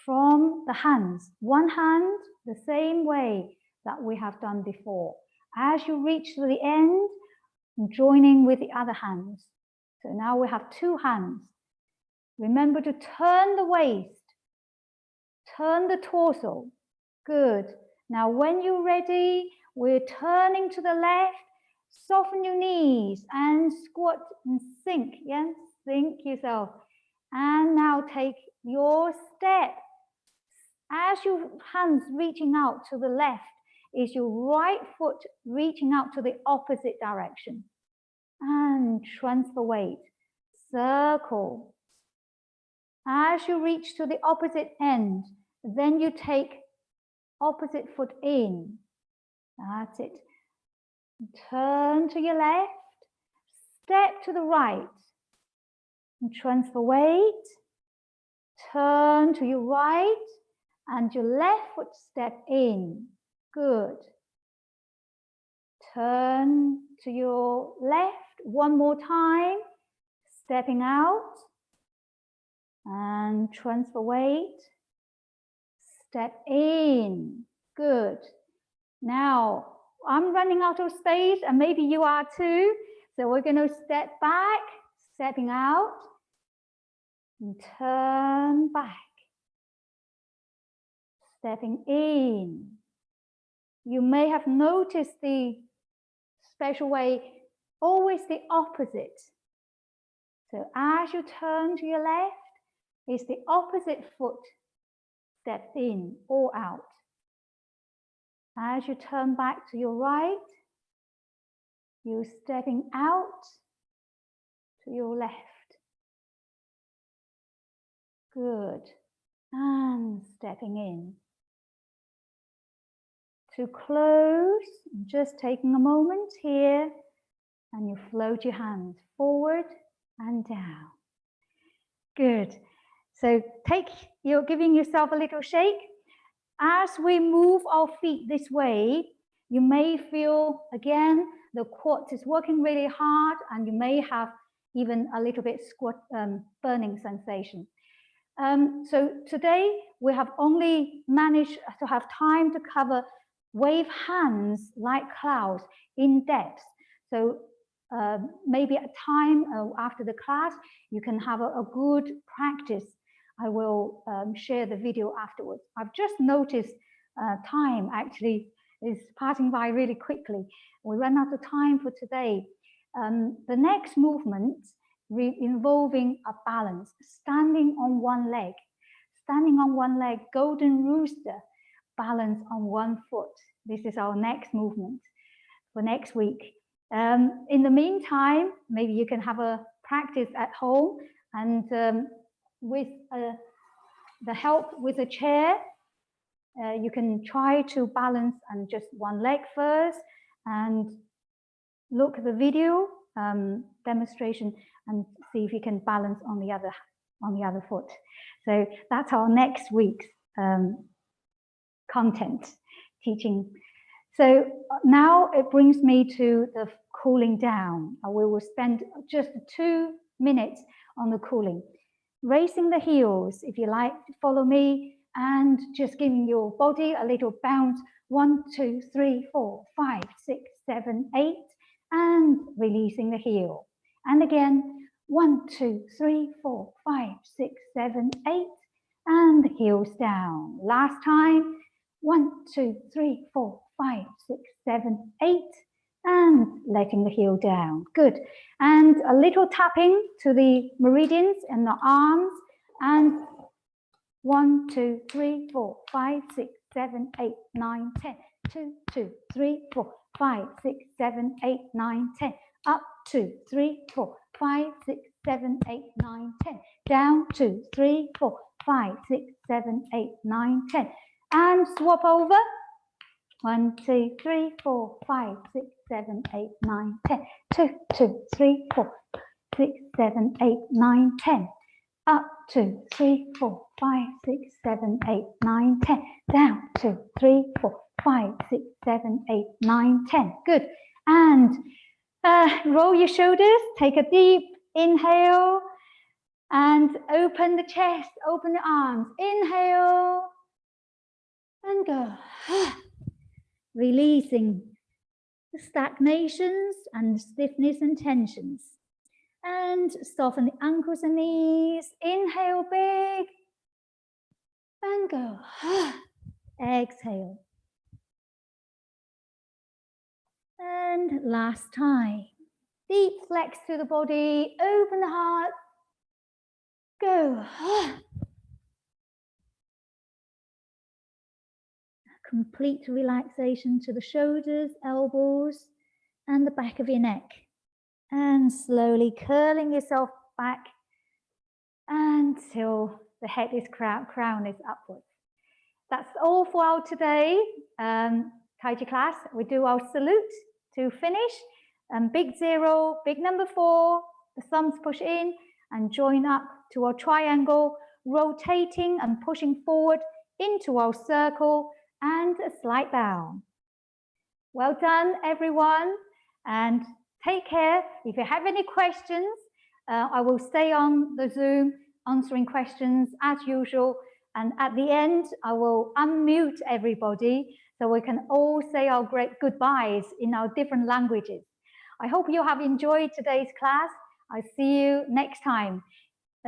from the hands. One hand, the same way that we have done before. As you reach to the end, joining with the other hands. So now we have two hands. Remember to turn the waist, turn the torso. Good. Now when you're ready, we're turning to the left. Soften your knees and squat and sink. Yes, sink yourself. And now take your step. As your hands reaching out to the left, is your right foot reaching out to the opposite direction. And transfer weight. Circle. As you reach to the opposite end, then you take opposite foot in. That's it. Turn to your left, step to the right, and transfer weight, turn to your right, and your left foot step in. Good. Turn to your left one more time, stepping out, and transfer weight, step in. Good. Now, I'm running out of space and maybe you are too. So we're going to step back, stepping out, and turn back, stepping in. You may have noticed the special way, always the opposite. So as you turn to your left, it's the opposite foot steps in or out. As you turn back to your right, you're stepping out to your left. Good. And stepping in. To close, just taking a moment here, and you float your hands forward and down. Good. So you're giving yourself a little shake. As we move our feet this way, you may feel, again, the quads is working really hard, and you may have even a little bit burning sensation. So today, we have only managed to have time to cover wave hands like clouds in depth. So maybe at time after the class, you can have a good practice. I will share the video afterwards. I've just noticed time actually is passing by really quickly. We ran out of time for today. The next movement involving a balance, standing on one leg. standing on one leg, golden rooster, balance on one foot. This is our next movement for next week. In the meantime, maybe you can have a practice at home, and with the help with a chair, you can try to balance on just one leg first, and look at the video demonstration and see if you can balance on the other foot. So that's our next week's content teaching. So now it brings me to the cooling down. We will spend just 2 minutes on the cooling. Raising the heels, if you like, follow me, and just giving your body a little bounce. 1, 2, 3, 4, 5, 6, 7, 8, and releasing the heel. And again, 1, 2, 3, 4, 5, 6, 7, 8, and the heels down. Last time, 1, 2, 3, 4, 5, 6, 7, 8, and letting the heel down. Good. And a little tapping to the meridians and the arms, and 1, 2, 3, 4, 5, 6, 7, 8, 9, 10. 2, 2, 3, 4, 5, 6, 7, 8, 9, 10. Up 2, 3, 4, 5, 6, 7, 8, 9, 10. Down 2, 3, 4, 5, 6, 7, 8, 9, 10. And swap over. 1, 2, 3, 4, 5, 6, 7, 8, 9, 10. 2, 2, 3, 4, 6, 7, 8, 9, 10. Up 2, 3, 4, 5, 6, 7, 8, 9, 10. Down 2, 3, 4, 5, 6, 7, 8, 9, 10. Good. And roll your shoulders. Take a deep inhale and open the chest, open the arms. Inhale and go. Releasing the stagnations and stiffness and tensions. And soften the ankles and knees. Inhale big and go. Exhale. And last time. Deep flex through the body. Open the heart. Go. Complete relaxation to the shoulders, elbows, and the back of your neck. And slowly curling yourself back until the head is crown is upwards. That's all for our today Tai Chi class. We do our salute to finish. Big 0, big number 4, the thumbs push in and join up to our triangle, rotating and pushing forward into our circle, and a slight bow. Well done, everyone, and take care. If you have any questions, I will stay on the Zoom answering questions as usual. And at the end, I will unmute everybody so we can all say our great goodbyes in our different languages. I hope you have enjoyed today's class. I'll see you next time.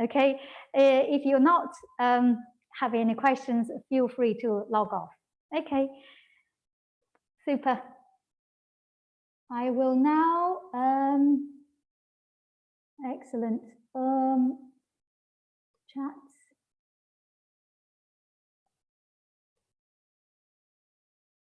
Okay, if you're not having any questions, feel free to log off. Okay, super. I will now, excellent, chat.